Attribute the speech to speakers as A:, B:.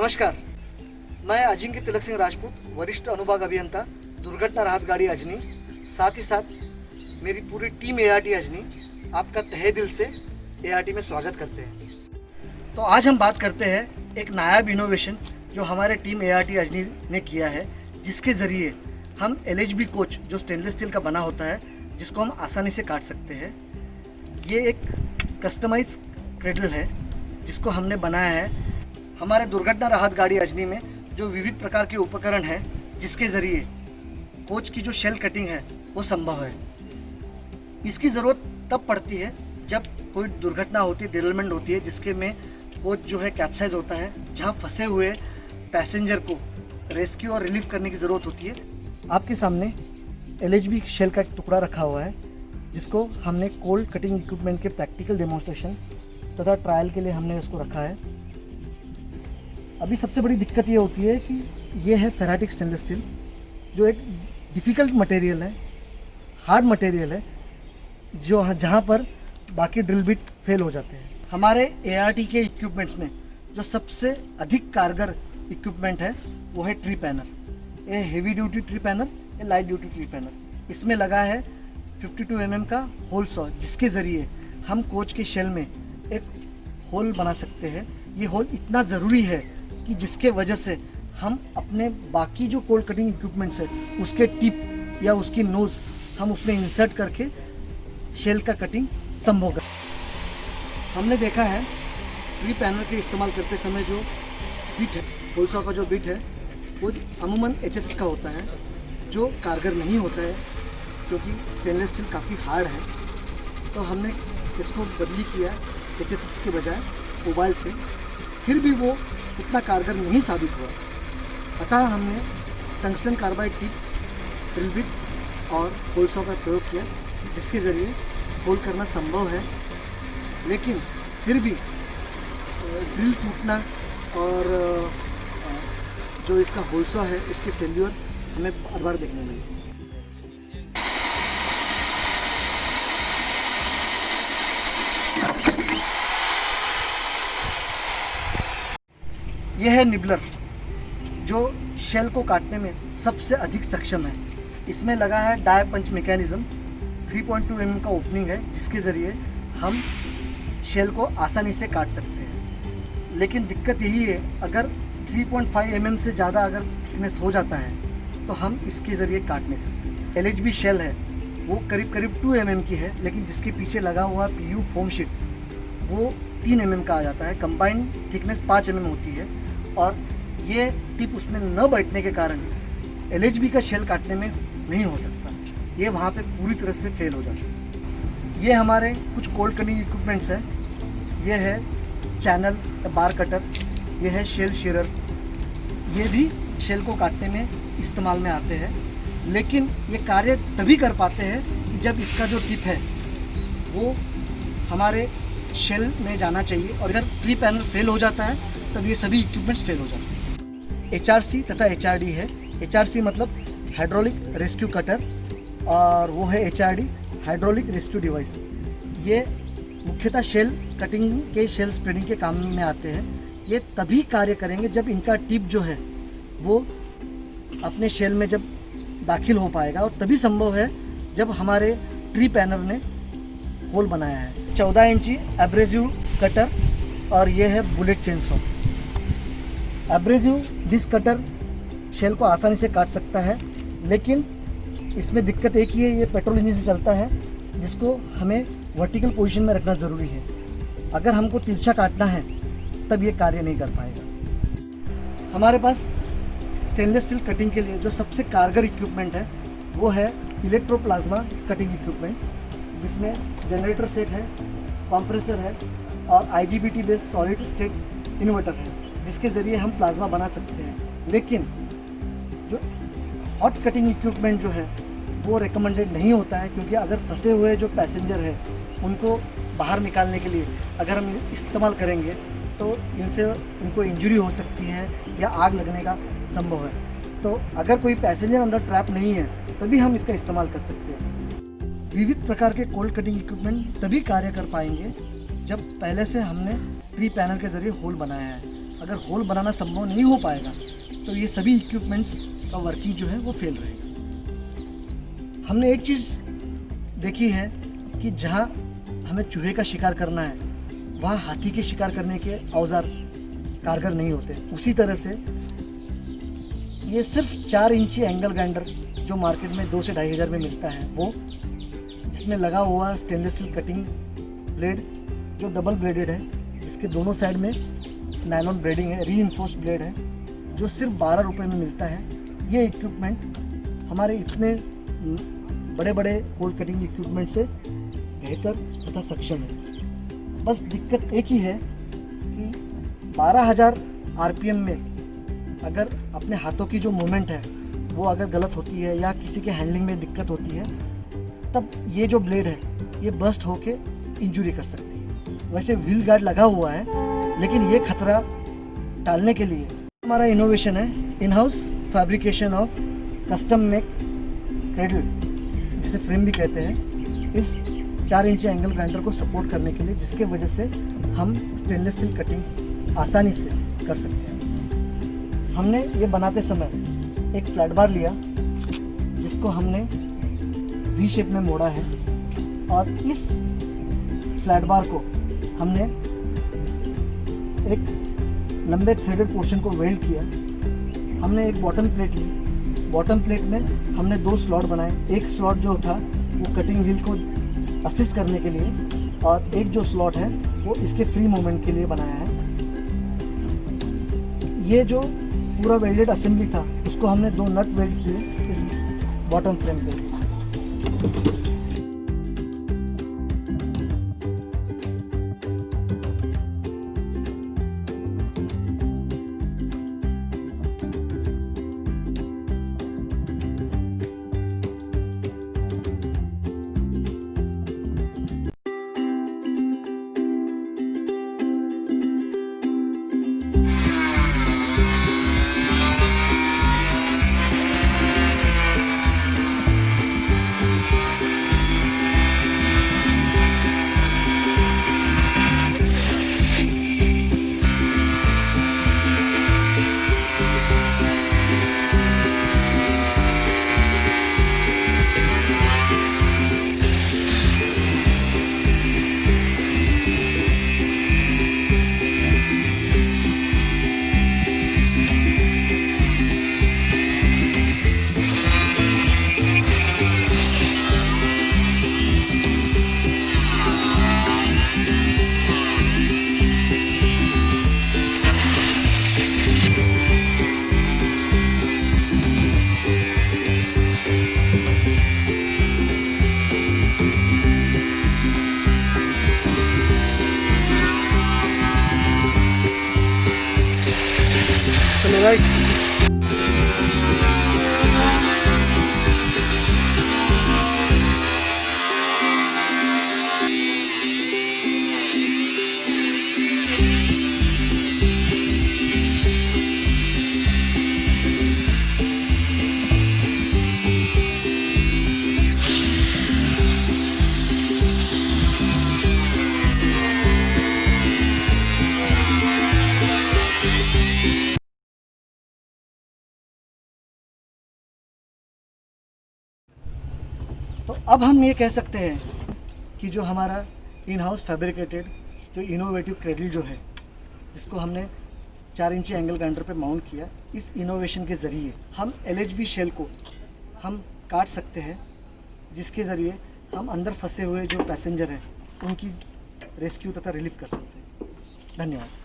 A: नमस्कार, मैं अजिंक्य तिलक सिंह राजपूत, वरिष्ठ अनुभाग अभियंता, दुर्घटना राहत गाड़ी अजनी। साथ ही साथ मेरी पूरी टीम ART अजनी आपका तहे दिल से ART में स्वागत करते हैं। तो आज हम बात करते हैं एक नायाब इनोवेशन जो हमारे टीम ART अजनी ने किया है, जिसके ज़रिए हम LHB कोच जो स्टेनलेस स्टील का बना होता है, जिसको हम आसानी से काट सकते हैं। ये एक कस्टमाइज क्रेडल है जिसको हमने बनाया है हमारे दुर्घटना राहत गाड़ी अजनी में। जो विविध प्रकार के उपकरण हैं जिसके ज़रिए कोच की जो शेल कटिंग है वो संभव है। इसकी ज़रूरत तब पड़ती है जब कोई दुर्घटना होती है, डिरेलमेंट होती है, जिसके में कोच जो है कैप्साइज होता है, जहाँ फंसे हुए पैसेंजर को रेस्क्यू और रिलीफ करने की ज़रूरत होती है। आपके सामने LHB शेल का एक टुकड़ा रखा हुआ है, जिसको हमने कोल्ड कटिंग इक्विपमेंट के प्रैक्टिकल डेमोन्स्ट्रेशन तथा ट्रायल के लिए हमने इसको रखा है। अभी सबसे बड़ी दिक्कत ये होती है कि ये है फेराटिक स्टेनलेस स्टील, जो एक डिफ़िकल्ट मटेरियल है, हार्ड मटेरियल है, जो जहाँ पर बाकी ड्रिल बिट फेल हो जाते हैं। हमारे ART के इक्विपमेंट्स में जो सबसे अधिक कारगर इक्विपमेंट है वो है ट्री पैनर। ये हेवी ड्यूटी ट्री पैनर, ये लाइट ड्यूटी ट्री पैनर। इसमें लगा है 52 mm का होल सॉ, जिसके ज़रिए हम कोच के शेल में एक होल बना सकते हैं। ये होल इतना ज़रूरी है कि जिसके वजह से हम अपने बाकी जो कोल्ड कटिंग इक्विपमेंट्स है उसके टिप या उसकी नोज़ हम उसमें इंसर्ट करके शेल का कटिंग संभव होगा। हमने देखा है ट्री पैनल के इस्तेमाल करते समय जो बिट है, होल सॉ का जो बिट है, वो अमूमन HSS का होता है, जो कारगर नहीं होता है क्योंकि स्टेनलेस स्टील काफ़ी हार्ड है। तो हमने इसको बदली किया HSS के बजाय मोबाइल से, फिर भी वो उतना कारगर नहीं साबित हुआ। अतः हमने tungsten carbide tip, drill bit और होल सॉ का प्रयोग किया, जिसके ज़रिए होल करना संभव है। लेकिन फिर भी ड्रिल टूटना और जो इसका होल सॉ है उसके फेल्यूर हमें बार बार देखने मिले। यह है निबलर, जो शेल को काटने में सबसे अधिक सक्षम है। इसमें लगा है डाई पंच मैकेनिज्म, 3.2 mm का ओपनिंग है, जिसके ज़रिए हम शेल को आसानी से काट सकते हैं। लेकिन दिक्कत यही है, अगर 3.5 mm से ज़्यादा अगर थिकनेस हो जाता है तो हम इसके ज़रिए काट नहीं सकते। LHB शेल है वो करीब 2 mm की है, लेकिन जिसके पीछे लगा हुआ PU फोम शीट वो 3 mm का आ जाता है। कंबाइंड थिकनेस 5 mm होती है, और ये टिप उसमें न बैठने के कारण LHB का शेल काटने में नहीं हो सकता। ये वहाँ पे पूरी तरह से फेल हो जाता है। ये हमारे कुछ कोल्ड कटिंग इक्विपमेंट्स हैं। ये है चैनल बार कटर, ये है शेल शीरर। ये भी शेल को काटने में इस्तेमाल में आते हैं, लेकिन ये कार्य तभी कर पाते हैं कि जब इसका जो टिप है वो हमारे शेल में जाना चाहिए, और अगर ट्री पैनल फेल हो जाता है तब ये सभी इक्विपमेंट्स फेल हो जाते हैं। HRC तथा HRD है। HRC मतलब हाइड्रोलिक रेस्क्यू कटर, और वो है HRD हाइड्रोलिक रेस्क्यू डिवाइस। ये मुख्यतः शेल कटिंग के शेल स्प्रेडिंग के काम में आते हैं। ये तभी कार्य करेंगे जब इनका टिप जो है वो अपने शेल में जब दाखिल हो पाएगा, और तभी संभव है जब हमारे ट्री पैनल ने होल बनाया है। 14 इंची एब्रेसिव कटर, और ये है bullet chainsaw. Abrasive disc cutter shell को आसानी से काट सकता है, लेकिन इसमें दिक्कत एक ही है, ये पेट्रोल इंजन से चलता है, जिसको हमें वर्टिकल पोजीशन में रखना ज़रूरी है। अगर हमको तिरछा काटना है तब ये कार्य नहीं कर पाएगा। हमारे पास स्टेनलेस स्टील कटिंग के लिए जो सबसे कारगर इक्विपमेंट है वो है इलेक्ट्रोप्लाज्मा कटिंग इक्विपमेंट, जिसमें जनरेटर सेट है, कंप्रेसर है और IGBT based solid state inverter है, जिसके ज़रिए हम प्लाज्मा बना सकते हैं। लेकिन जो हॉट कटिंग इक्विपमेंट जो है वो रिकमेंडेड नहीं होता है, क्योंकि अगर फंसे हुए जो पैसेंजर है उनको बाहर निकालने के लिए अगर हम इस्तेमाल करेंगे तो इनसे उनको इंजरी हो सकती है या आग लगने का संभव है। तो अगर कोई पैसेंजर अंदर ट्रैप नहीं है तभी हम इसका इस्तेमाल कर सकते हैं। विविध प्रकार के कोल्ड कटिंग इक्विपमेंट तभी कार्य कर पाएंगे जब पहले से हमने ट्री पैनल के ज़रिए होल बनाया है। अगर होल बनाना संभव नहीं हो पाएगा तो ये सभी इक्विपमेंट्स का वर्किंग जो है वो फेल रहेगा। हमने एक चीज़ देखी है कि जहाँ हमें चूहे का शिकार करना है वहाँ हाथी के शिकार करने के औजार कारगर नहीं होते। उसी तरह से ये सिर्फ 4 इंची एंगल ग्राइंडर जो मार्केट में 2 से 2,500 में मिलता है, वो जिसमें लगा हुआ स्टेनलेस स्टील कटिंग ब्लेड जो डबल ब्लेडेड है, जिसके दोनों साइड में नायलॉन ब्लेडिंग है, रीइंफोर्स्ड ब्लेड है, जो सिर्फ 12 रुपये में मिलता है। ये इक्विपमेंट हमारे इतने बड़े बड़े होल कटिंग इक्विपमेंट से बेहतर तथा सक्षम है। बस दिक्कत एक ही है कि 12,000 आरपीएम में अगर अपने हाथों की जो मूवमेंट है वो अगर गलत होती है या किसी के हैंडलिंग में दिक्कत होती है, तब ये जो ब्लेड है ये बस्ट होके इंजरी कर सकती है। वैसे व्हील गार्ड लगा हुआ है, लेकिन ये खतरा टालने के लिए हमारा इनोवेशन है in house fabrication of custom make cradle, जिसे फ्रेम भी कहते हैं, इस 4 इंची एंगल ग्राइंडर को सपोर्ट करने के लिए, जिसके वजह से हम स्टेनलेस स्टील कटिंग आसानी से कर सकते हैं। हमने ये बनाते समय एक फ्लैट बार लिया जिसको हमने वी शेप में मोड़ा है, और इस फ्लैट बार को हमने एक लंबे थ्रेडेड पोर्शन को वेल्ड किया। हमने एक बॉटम प्लेट ली, बॉटम प्लेट में हमने 2 स्लॉट बनाए। एक स्लॉट जो था वो कटिंग व्हील को असिस्ट करने के लिए, और एक जो स्लॉट है वो इसके फ्री मूवमेंट के लिए बनाया है। ये जो पूरा वेल्डेड असेंबली था उसको हमने 2 नट वेल्ड किए इस बॉटम फ्रेम पे। राइट। तो अब हम ये कह सकते हैं कि जो हमारा इन हाउस फैब्रिकेटेड जो इनोवेटिव क्रेडल जो है, जिसको हमने 4 इंची एंगल ग्राइंडर पे माउंट किया, इस इनोवेशन के ज़रिए हम LHB शेल को हम काट सकते हैं, जिसके ज़रिए हम अंदर फंसे हुए जो पैसेंजर हैं उनकी रेस्क्यू तथा रिलीफ कर सकते हैं। धन्यवाद।